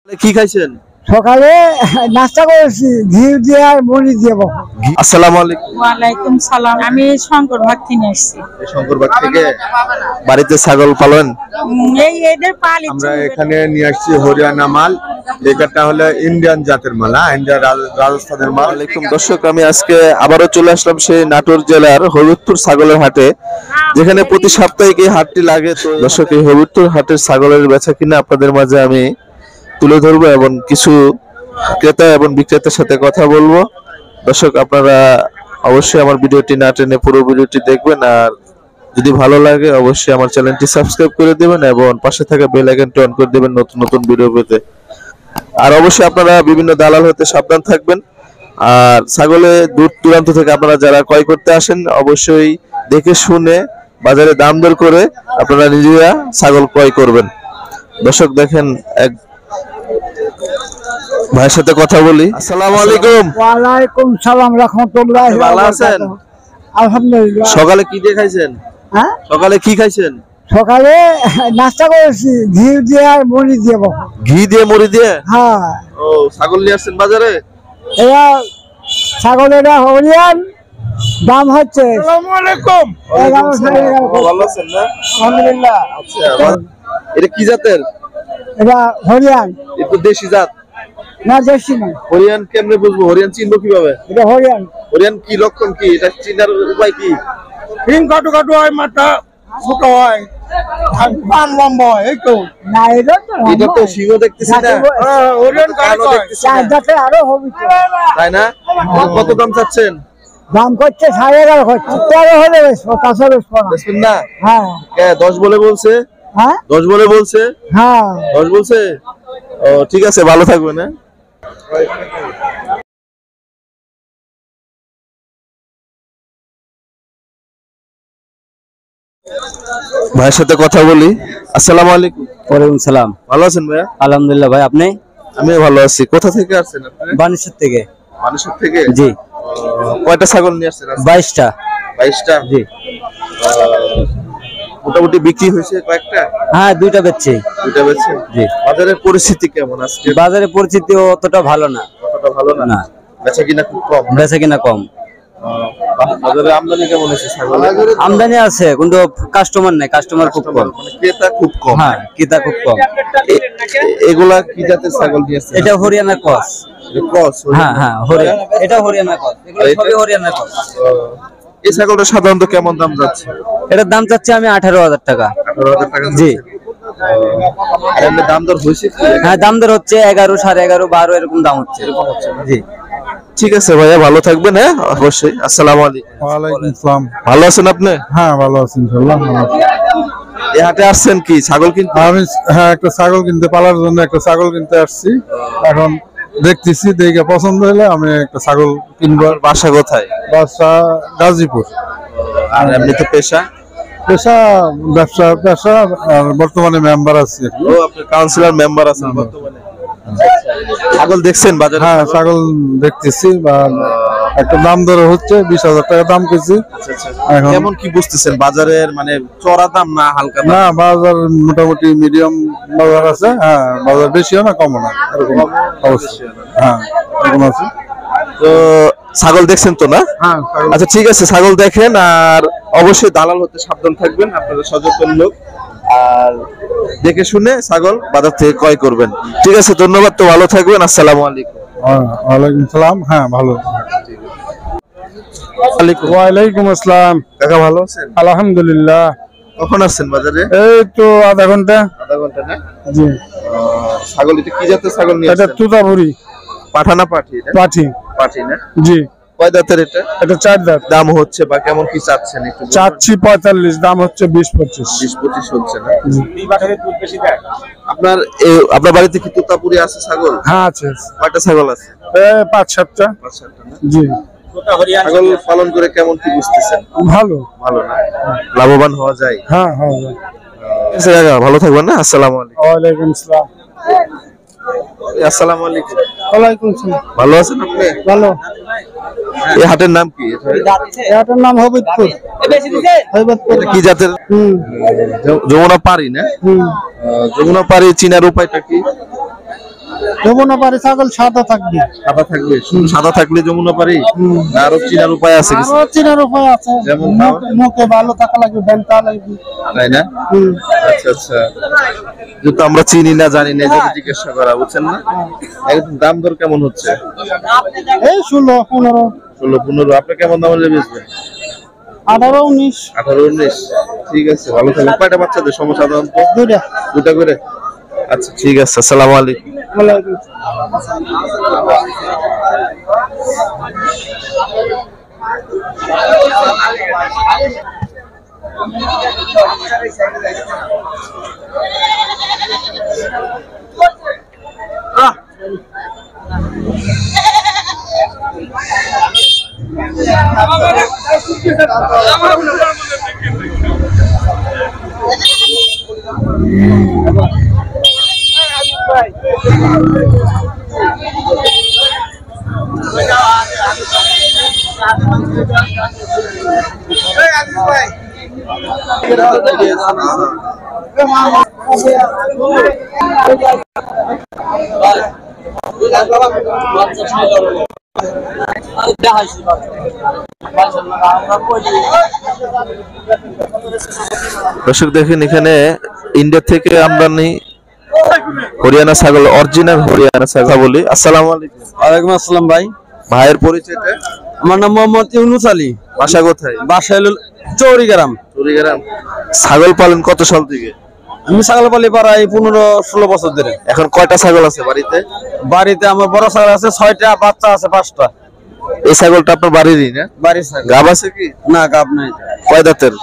কি খাইছেন? সকালে নাস্তা করেছি ঘি দিয়ে আর মুড়ি দিয়ে। আসসালামু আলাইকুম। ওয়ালাইকুম সালাম। আমি শঙ্করবাগ থেকে আসছি। শঙ্করবাগ থেকে বাড়িতে ছাগল পালন? এই এদের পালি। আমরা এখানে নিয়ে আসছি হরিয়ানা মাল। এটা হলো ইন্ডিয়ান জাতের মাল, ইন্ডিয়ান রাজস্থানের মাল। আলাইকুম দর্শক, আমি আজকে আবারও চলে আসলাম সেই নাটোর জেলার হবিবপুর ছাগলের হাটে, যেখানে প্রতি সাপ্তাহিক এই হাটটি লাগে। তো দর্শক, এই হবিবপুর হাটের ছাগলের বেচা কিনা আপনাদের মাঝে আমি তুলে ধরবো এবং কিছু ক্রেতা এবং বিক্রেতার সাথে কথা বলবো। দর্শক, আপনারা অবশ্যই আমার ভিডিওটি না টেনে পুরো ভিডিওটি দেখবেন, আর যদি ভালো লাগে অবশ্যই আমার চ্যানেলটি সাবস্ক্রাইব করে দেবেন এবং পাশে থাকা বেল আইকনটি অন করে দেবেন নতুন নতুন ভিডিও পেতে। আর অবশ্যই আপনারা বিভিন্ন দালাল হতে সাবধান থাকবেন। আর ছাগলে দূর দূরান্ত থেকে আপনারা যারা ক্রয় করতে আসেন অবশ্যই দেখে শুনে বাজারে দাম দর করে আপনারা নিজেরা ছাগল ক্রয় করবেন। দর্শক দেখেন, এক ভাইয়ের সাথে কথা বলি। আসসালামু আলাইকুম। ওয়ালাইকুম সালাম রাহমাতুল্লাহ। ভালো আছেন? আলহামদুলিল্লাহ। সকালে কি দিয়ে খাইছেন? হ্যাঁ, সকালে কি খাইছেন? সকালে নাস্তা করেছি ঘি দিয়ে আর মুড়ি দিয়ে। ঘি দিয়ে মুড়ি দিয়ে? হ্যাঁ। ও, ছাগল নিয়ে আসছেন বাজারে? এরা ছাগলের হরিয়ান দাম হচ্ছে। আসসালামু আলাইকুম। ভালো আছেন না? আলহামদুলিল্লাহ। আচ্ছা, এটা কি জাতের? এটা হরিয়ান একটু দেশি জাত না, দেশি না। হরিয়ান কেমনে বুঝবো? হরিয়ান চিনবো কিভাবে? এটা হরিয়ান। হরিয়ান কি লক্ষণ কি? এটা চিনার উপায় কি? হিং কাটু কাটু হয়, মাথা ছোট হয়, কান লম্বা হয়, এই তো। না, এটা তো এটা তো সিংহ দেখতেছি না, হরিয়ান কানও দেখতেছি না। যাতে আরো হবে। তাই না? কত দাম চাচ্ছেন? দাম করছে 11.5 করছে। 13 হলে বেশি, কাছে বেশি না। দেখছেন না? হ্যাঁ। 10 বলে বলছে। হ্যাঁ 10 বলে বলছে। হ্যাঁ। 10 বলছে। ও ঠিক আছে, ভালো থাকবেন। হ্যাঁ, ভাইয়ের সাথে কথা বলি। আসসালামু আলাইকুম। ওয়ালাইকুম সালাম। ভালো আছেন ভাইয়া? আলহামদুলিল্লাহ ভাই, আপনি? আমি ভালো আছি। কোথা থেকে আসছেন আপনি? বানেশ্বর থেকে। মানুষের থেকে? জি। কয়টা ছাগল নিয়ে আসছেন? 22টা। 22টা? জি। মোটামুটি বিক্রি হয়েছে কয়েকটা? হ্যাঁ, 2টা বেচছি। 2টা বেচে? জি। বাজারের পরিস্থিতি কেমন আজকে? বাজারের পরিস্থিতি অতটা ভালো না। অতটা ভালো না? না, বেচা কিনা খুব কম? বেচা কিনা কম। বাজারে আমদানি কেমন আছে ছাগল? আমদানি আছে কিন্তু কাস্টমার নাই, কাস্টমার খুব কম। মানে ক্রেতা খুব কম। হ্যাঁ, ক্রেতা খুব কম। এগুলা কি জাতের ছাগল নিয়ে আসছেন? এটা হরিয়ানা ক্রস। ক্রস? হ্যাঁ হ্যাঁ, হরিয়ানা। এটা হরিয়ানা ক্রস। এগুলো সবই হরিয়ানা ক্রস। এই ছাগলটা সাধারণত কেমন দাম যাচ্ছে? এটার দাম চাচ্ছি আমি 18,000 টাকা। 18,000 টাকা? জি। আর এমনি দাম দর হয়েছে কি? হ্যাঁ, দাম দর হচ্ছে 11, 11.5, 12 এরকম দাম হচ্ছে। জি। ঠিক আছে ভাইয়া, ভালো থাকবেন। হ্যাঁ, অবশ্যই। আসসালামু আলাইকুম। ওয়ালাইকুম আসসালাম। ভালো আছেন আপনি? হ্যাঁ, ভালো আছি ইনশাআল্লাহ। এই হাটে আসছেন কি ছাগল কিনতে? আমি একটা ছাগল কিনতে, পালার জন্য একটা ছাগল কিনতে আসছি। এখন দেখতেছি, দেখে পছন্দ হলে আমি একটা ছাগল কিনবো। বাসা কোথায়? বাসা গাজীপুর। আর এমনিতে পেশা? পেশা ব্যবসা আর বর্তমানে মেম্বার আছি। ও, আপনি কাউন্সিলর মেম্বার আছেন বর্তমানে? ছাগল দেখছেন বাজারে? হ্যাঁ, ছাগল দেখতেছি, বা একটা দাম দর হচ্ছে 20,000 টাকা দাম করছি। এখন কেমন কি বুঝতেছেন বাজারের? মানে চড়া দাম না হালকা দাম? না, বাজার মোটামুটি মিডিয়াম বাজার আছে। হ্যাঁ, বাজার বেশিও না কমও না, এরকম অবস্থা। হ্যাঁ, এরকম আছে। তো ছাগল দেখছেন তো না? হ্যাঁ, আচ্ছা ঠিক আছে, ছাগল দেখেন আর অবশ্যই দালাল হতে সাবধান থাকবেন। আপনারা সচেতন লোক, আর দেখে শুনে ছাগল বাজার থেকে ক্রয় করবেন। ঠিক আছে, ধন্যবাদ। তো ভালো থাকবেন। আসসালামু আলাইকুম। ওয়ালাইকুম সালাম। হ্যাঁ, ভালো। ওয়ালাইকুম আসসালাম। কাকা ভালো আছেন? আলহামদুলিল্লাহ। কখন আসছেন বাজারে? এই তো আধা ঘন্টা। আধা ঘন্টা না? জি। ছাগল এটা কি জাতের ছাগল নিয়ে এটা আসছেন? তুতাপুরি পাঠা না পাঠি? এটা পাঠি। পাঠি না? জি। কয় দাঁতের এটা? এটা 4 দাঁত। দাম হচ্ছে বা কেমন কি চাচ্ছেন একটু বলবেন? চাচ্ছি 45, দাম হচ্ছে 20-25। 20-25 হচ্ছে না? জি। আপনার বাড়িতে কি তোতাপুরি আছে ছাগল? হ্যাঁ, আছে। কয়টা ছাগল আছে? 5-7টা। 5-7টা না? জি। ছাগল পালন করে কেমন কি বুঝতেছেন? ভালো। ভালো না? লাভবান হওয়া যায়? হ্যাঁ হ্যাঁ। ঠিক আছে কাকা, ভালো থাকবেন। না, আসসালামু আলাইকুম। ওয়ালাইকুম আসসালাম। আসসালামু আলাইকুম। ওয়ালাইকুম সালাম। ভালো আছেন আপনি? ভালো। এই হাটের নাম কি? এটার নাম হবিবপুর। হবিবপুর। এটা কি জাতের? যমুনা পারি না? যমুনা পারি চিনার উপায়টা কি? যমুনা পাড়ি ছাগল সাদা থাকবে। সাদা থাকবে, শুধু সাদা থাকলে যমুনা পারি না আরো চিনার উপায় আছে কিছু? আরো চিনার উপায় আছে, যেমন মুখে ভালো থাকা লাগবে, বেন্তা লাগবে। তাই না? আচ্ছা আচ্ছা, যেহেতু আমরা চিনি না জানি না এই জন্য জিজ্ঞাসা করা, বুঝছেন না? একদম দাম দর কেমন হচ্ছে? এই 16-15 16-15। আপনি কেমন দাম হলে বেচবেন? 18-19 18-19। ঠিক আছে, ভালো থাকবেন। কয়টা বাচ্চাদের সমস্যা সাধারণত? দুটা করে। আচ্ছা ঠিক আছে, আসসালামু আলাইকুম। দর্শক দেখেন, এখানে ইন্ডিয়া থেকে আমদানি হরিয়ানা ছাগল, অরিজিনাল হরিয়ানা ছাগল বলি। আসসালামু আলাইকুম। ওয়ালাইকুম আসসালাম ভাই। ভাইয়ের পরিচয়টা? আমার নাম মোহাম্মদ ইউনুস আলী। বাসা কোথায়? বাসা হলো চৌরিগ্রাম। চুরিগ্রাম। ছাগল পালন কত সাল থেকে? আমি ছাগল পালি প্রায় 15-16 বছর ধরে। এখন কয়টা ছাগল আছে বাড়িতে? বাড়িতে আমার বড় ছাগল আছে 6টা, বাচ্চা আছে 5টা। এই ছাগলটা আপনার বাড়িরই না? বাড়ির ছাগল। গাব আছে কি? না, গাব নাই। কয় দাঁতের?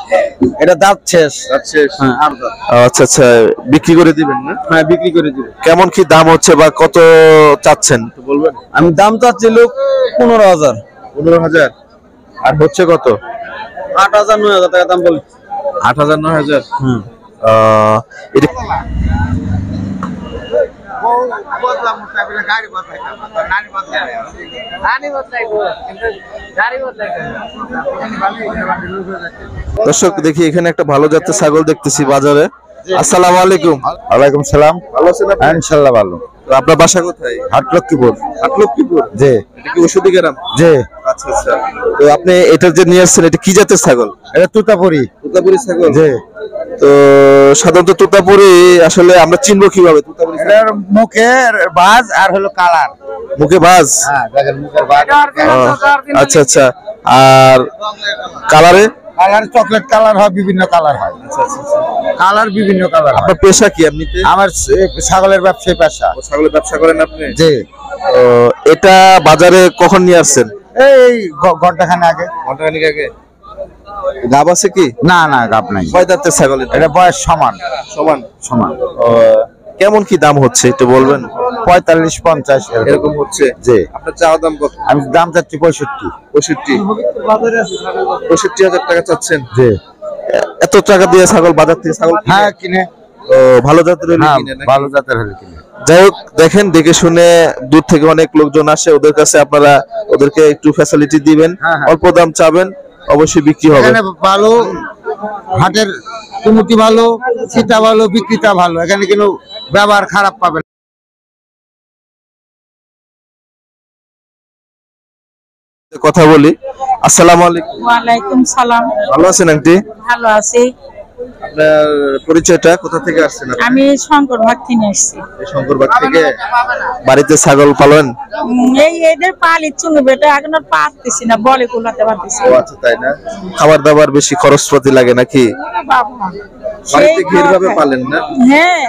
এটা দাঁত শেষ। হ্যাঁ, আর দাঁত। আচ্ছা আচ্ছা, বিক্রি করে দিবেন না? হ্যাঁ, বিক্রি করে দিব। কেমন কি দাম হচ্ছে বা কত চাচ্ছেন একটু বলবেন? আমি দাম চাচ্ছিল 15,000। 15,000। আর হচ্ছে কত? 8,000-9,000 টাকা দাম বলি। 8,000-9,000। হুম। এটা দর্শক দেখি, এখানে একটা ভালো জাতের ছাগল দেখতেছি বাজারে। আসসালামু আলাইকুম। ওয়ালাইকুম সালাম। ভালো আছেন আপনি? ইনশাআল্লাহ ভালো। তো আপনার বাসা কোথায়? হাটলক্ষ্মীপুর। হাটলক্ষ্মীপুর। জি এটা কি ওষুধি গ্রাম? জি। আচ্ছা আচ্ছা, তো আপনি এটার যে নিয়ে আসছেন, এটা কি জাতের ছাগল? এটা তুতাপুরি। তুতাপুরি ছাগল। জি। তো সাধারণত তুতাপুরি আসলে আমরা চিনবো কিভাবে? তুতাপুরি এটার মুখের বাজ আর হলো কালার। মুখে ভাঁজ। হ্যাঁ, দেখেন মুখের বাজ। আচ্ছা আচ্ছা, আর কালারে? কালার চকলেট কালার হয়, বিভিন্ন কালার হয়। কালার বিভিন্ন কালার হয়। আপনার পেশা কি এমনিতে? আমার ছাগলের ব্যবসায়ী পেশা। ও, ছাগলের ব্যবসা করেন আপনি? জি। তো এটা বাজারে কখন নিয়ে আসছেন? এই ঘন্টাখানে আগে। ঘন্টাখানিক আগে। গাব আছে কি? না না, গাব নাই। কয় দাঁতের ছাগল এটা? এটা বয়স সমান সমান। সমান। ও, কেমন কি দাম হচ্ছে একটু বলবেন? 45-50 এরকম হচ্ছে। জি। আপনার চাওয়া দাম কত? আমি দাম চাচ্ছি 65। 65,000 টাকা চাচ্ছেন? জি। এত টাকা দিয়ে ছাগল বাজার থেকে ছাগল কিনে? হ্যাঁ, কিনে। ও, ভালো জাতের হলে হ্যাঁ, কিনে নাকি? ভালো জাতের হলে কিনে। যাই হোক, দেখেন দেখে শুনে, দূর থেকে অনেক লোকজন আসে, ওদের কাছে আপনারা ওদেরকে একটু ফ্যাসিলিটি দিবেন, হ্যাঁ, হ্যাঁ। অল্প দাম চাবেন, অবশ্যই বিক্রি হবে। এখানে ভালো, হাটের কমিটি ভালো, সীতা ভালো, বিক্রেতা ভালো। এখানে কিন্তু ব্যবহার খারাপ পাবেন। কথা বলি। আসসালামু আলাইকুম। ওয়ালাইকুম সালাম। ভালো আছেন আন্টি? ভালো আছি। আপনার পরিচয়টা, কোথা থেকে আসছেন আপনি? আমি শঙ্কর ভাগ কিনে আসছি। এই শঙ্করবাগ থেকে। বাড়িতে ছাগল পালন? এই এদের পালি চুনু বেটা, এখন আর পারতেছি না, বলে কুলাতে পারতেছি ও আচ্ছা, তাই না? খাবার দাবার বেশি খরচপাতি লাগে নাকি? বাবা। বাড়িতে সেই ঘিরভাবে খাওয়া পালেন না? হ্যাঁ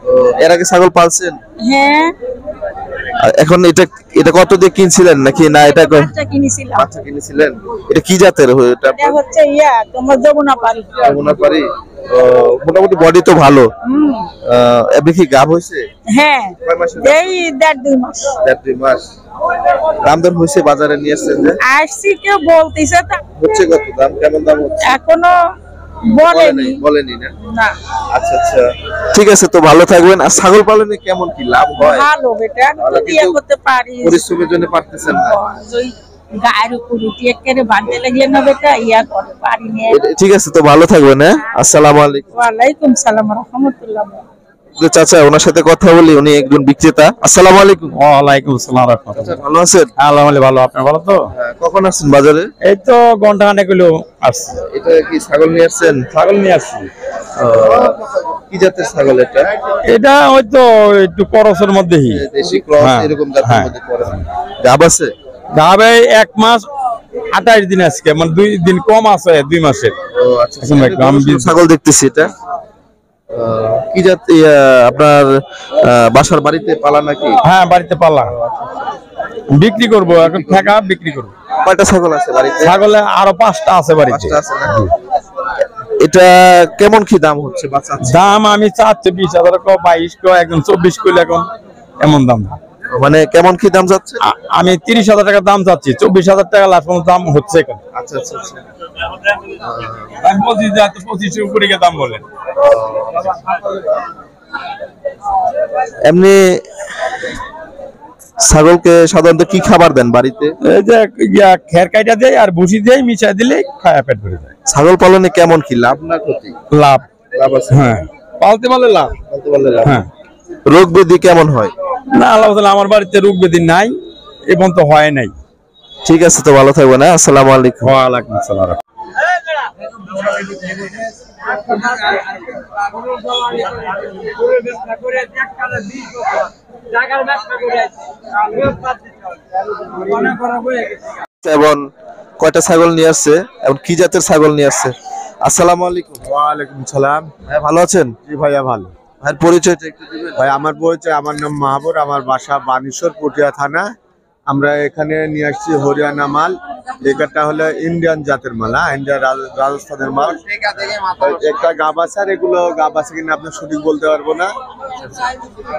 ও, এর আগে ছাগল পালছেন? হ্যাঁ, আর এখন এটা এটা কত দিয়ে কিনছিলেন নাকি না? এটা বাচ্চা কিনেছিলাম। বাচ্চা কিনেছিলেন? এটা কি জাতের? এটা এটা হচ্ছে তোমার যমুনা পাড়ি। যমুনা পারি। মোটামুটি বডি তো ভালো। এমনি কি গাব হয়েছে? হ্যাঁ, কয় মাসে? এই 1.5-2 মাস। 1.5 মাস। দাম দর হয়েছে বাজারে নিয়ে আসছেন যে? আসছি, কেউ বলতেছে তা হচ্ছে কত দাম? কেমন দাম হচ্ছে? এখনো বলেনি। বলেনি না? না, আচ্ছা আচ্ছা, ঠিক আছে, তো ভালো থাকবেন। আর ছাগল পালনে কেমন কি লাভ হয়? ভালো বেটা, ভালো, যদি ইয়া কিন্তু করতে পারি। পরিশ্রমের জন্য পারতেছেন না? ওই গায়ের উপর উঠি একেবারে বাঁধতে লাগলে না বেটা, ইয়া করে পারি নিয়ে। ঠিক আছে, তো ভালো থাকবেন। হ্যাঁ, আসসালামু আলাইকুম। ওয়ালাইকুম সালাম রহমতুল্লাহ। চাচা, ওনার সাথে কথা বলি, উনি একজন বিক্রেতা। আসসালামু আলাইকুম। ওয়ালাইকুম আসসালাম রাহমাতুল্লাহ। ভালো আছেন? আলহামদুলিল্লাহ ভালো, আপনি ভালো তো? কখন আসছেন বাজারে? এই তো ঘন্টা খানেক হলো আসছি। এটা কি ছাগল নিয়ে আসছেন? ছাগল নিয়ে আসছি। কি জাতের ছাগল এটা? এটা হয়তো একটু করসের মধ্যেই। দেশি ক্রস হ্যাঁ, এরকম জাতের হ্যাঁ। মধ্যে পড়ে। গাব আছে? গাবে 1 মাস 28 দিন আজকে, মানে 2 দিন কম আছে 2 মাসের। ও আচ্ছা, এখন একদম ছাগল দেখতেছি এটা। কি জাত আপনার বাসার বাড়িতে পালা নাকি? হ্যাঁ, বাড়িতে পালা বিক্রি করব, এখন ঠেকা বিক্রি করব। কয়টা ছাগল আছে বাড়িতে? ছাগলে আরো 5টা আছে বাড়িতে। 5টা আছে নাকি? এটা কেমন কি দাম হচ্ছে বাচ্চা? দাম আমি চাচ্ছি 20,000 কো 22 কো, একদম 24 কইল, এখন এমন দাম। মানে কেমন কি দাম যাচ্ছে? আমি 30,000 টাকা দাম চাচ্ছি, 24,000 টাকা লাস্ট পর্যন্ত দাম হচ্ছে এখন। আচ্ছা আচ্ছা আচ্ছা। আমি বলছি যে 25 উপরে গিয়ে দাম বলেন। এমনি ছাগলকে সাধারণত কি খাবার দেন বাড়িতে? এই যে খের কাইটা দেয় আর ভুসি দেয়, মিশাই দিলে খায়া পেট ভরে যায়। ছাগল পালনে কেমন কি লাভ না ক্ষতি? লাভ। লাভ আছে। হ্যাঁ, পালতে পারলে লাভ। বলতে পারলে লাভ। হ্যাঁ, রোগ ব্যাধি কেমন হয়? না আল্লাহ তাআলা, আমার বাড়িতে রোগ ব্যাধি নাই এবং তো হয় নাই। ঠিক আছে, তো ভালো থাকবেন। আসসালামু আলাইকুম। ওয়ালাইকুম আসসালাম। এবং কয়টা ছাগল নিয়ে আসছে এবং কি জাতের ছাগল নিয়ে আসছে? আসসালামু আলাইকুম। ওয়ালাইকুম সালাম। ভাই ভালো আছেন? জি ভাইয়া ভালো। ভাই পরিচয়টা একটু দিবেন? ভাই আমার পরিচয়, আমার নাম মাহবুব, আমার বাসা বানেশ্বর পটিয়া থানা। আমরা এখানে নিয়ে আসছি হরিয়ানা মাল। এটা হলো ইন্ডিয়ান জাতের মাল, ইন্ডিয়ান রাজস্থানের মাল। একটা গাব আছে, আর এগুলো গাব আছে কিনা আপনি সঠিক বলতে পারবো না।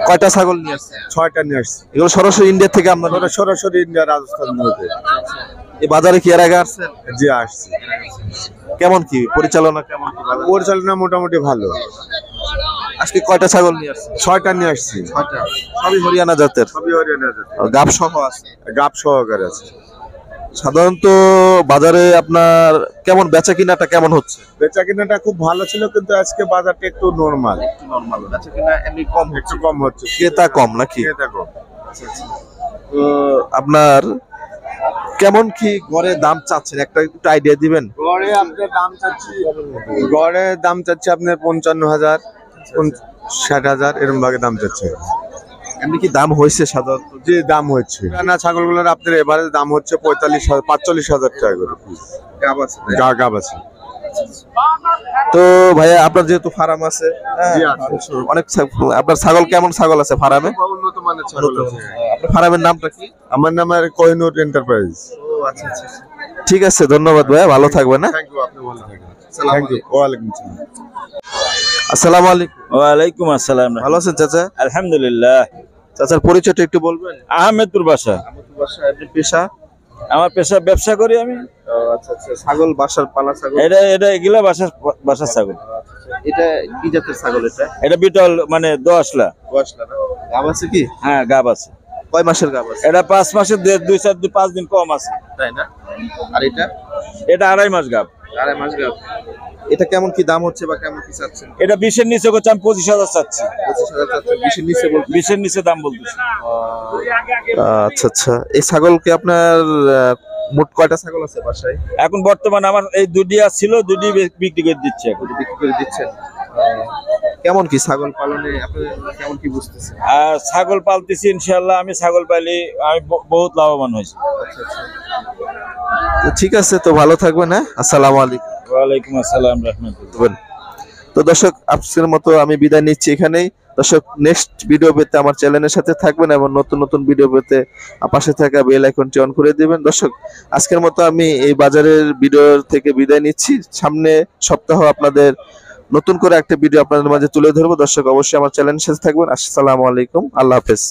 কয়টা ছাগল নিয়ে আসছে? 6টা নিয়ে আসছি। এগুলো সরাসরি ইন্ডিয়া থেকে আমদানি? ওটা সরাসরি ইন্ডিয়া রাজস্থান থেকে। এই বাজারে কি এর আগে আসছেন? জি আসছি। কেমন কি পরিচালনা কেমন কি বাজারে? পরিচালনা মোটামুটি ভালো। আজকে কয়টা ছাগল নিয়ে আসছে? 6টা নিয়ে আসছি। 6টা। সবই হরিয়ানা জাতের? সবই হরিয়ানা জাতের। গাব সহ আছে? গাব সহকারে আছে। সাধারণত বাজারে আপনার কেমন বেচা কিনাটা কেমন হচ্ছে? বেচা কিনাটা খুব ভালো ছিল, কিন্তু আজকে বাজারটা একটু নরমাল। নরমাল বেচা কিনা এমনি কম একটু কম হচ্ছে। ক্রেতা কম নাকি? এটা কম। তো আপনার কেমন কি গড়ে দাম চাচ্ছেন একটা একটু আইডিয়া দিবেন? গড়ে আপনার দাম চাচ্ছি, গড়ে দাম চাচ্ছি আপনার 55,000 60,000 এরকম ভাবে দাম চাচ্ছে। এমনি কি দাম হয়েছে সাধারণত? যে দাম হচ্ছে না ছাগলগুলোর আপনার এবারে দাম হচ্ছে 45,000 টাকা করে পিস। গাব আছে। তো ভাইয়া আপনার যেহেতু ফার্ম আছে, জি আছে। অনেক আপনার ছাগল কেমন ছাগল আছে ফার্মে? উন্নত মানের ছাগল আছে। আপনার ফার্মের নামটা কি? আমার নাম আর কোহিনুর এন্টারপ্রাইজ। আচ্ছা আচ্ছা। ঠিক আছে, ধন্যবাদ ভাইয়া, ভালো থাকবেন। থ্যাংক ইউ, আপনি ভালো থাকবেন। Thank you. ওয়ালাইকুম আসসালাম। আসসালামু আলাইকুম। ওয়ালাইকুম আসসালাম। ভালো আছেন চাচা? আলহামদুলিল্লাহ। চাচার পরিচয়টা একটু বলবেন? আহমেদপুর বাসা। আপনি পেশা? আমার পেশা ব্যবসা করি আমি। আচ্ছা আচ্ছা। ছাগল বাসার পালা ছাগল? এটা এগুলা বাসার ছাগল। এটা কি জাতের ছাগল এটা? এটা বিটল, মানে 10লা। গাব আছে কি? হ্যাঁ, গাব আছে। কয় মাসের গাব আছে? এটা 5 মাসের 2-4-5 দিন কম আছে। তাই না? আর এটা? এটা 2.5 মাস গাব। 2.5 মাস গাব। এটা কেমন কি দাম হচ্ছে বা কেমন কি চাচ্ছেন? এটা 20-এর নিচে করছে, আমি 25,000 চাচ্ছি। 25,000 চাচ্ছেন? 20-এর নিচে বলতে? 20-এর নিচে দাম বলতেছি। আচ্ছা আচ্ছা। এই ছাগলকে আপনার মোট কয়টা ছাগল আছে বাসায়? এখন বর্তমানে আমার এই 2টি ছিল, 2টি বিক্রি করে দিচ্ছে এখন। বিক্রি করে দিচ্ছেন? কেমন কি ছাগল পালনে আপনি কেমন কি বুঝতেছেন? আর ছাগল পালতেছি ইনশাআল্লাহ, আমি ছাগল পালি আমি বহুত লাভবান হয়েছি। তো ঠিক আছে, তো ভালো থাকবেন। হ্যাঁ, আসসালামু আলাইকুম। ওয়ালাইকুম আসসালাম রাহমাতুল্লাহ। তো দর্শক, আজকের মতো আমি বিদায় নিচ্ছি এখানেই। দর্শক, নেক্সট ভিডিও পেতে আমার চ্যানেলের সাথে থাকবেন এবং নতুন নতুন ভিডিও পেতে পাশে থাকা বেল আইকনটি অন করে দিবেন। দর্শক, আজকের মতো আমি এই বাজারের ভিডিও থেকে বিদায় নিচ্ছি। সামনে সপ্তাহ আপনাদের নতুন করে একটা ভিডিও আপনাদের মাঝে তুলে ধরবো। দর্শক, অবশ্যই আমার চ্যানেলের সাথে থাকবেন। আসসালামু আলাইকুম, আল্লাহ হাফেজ।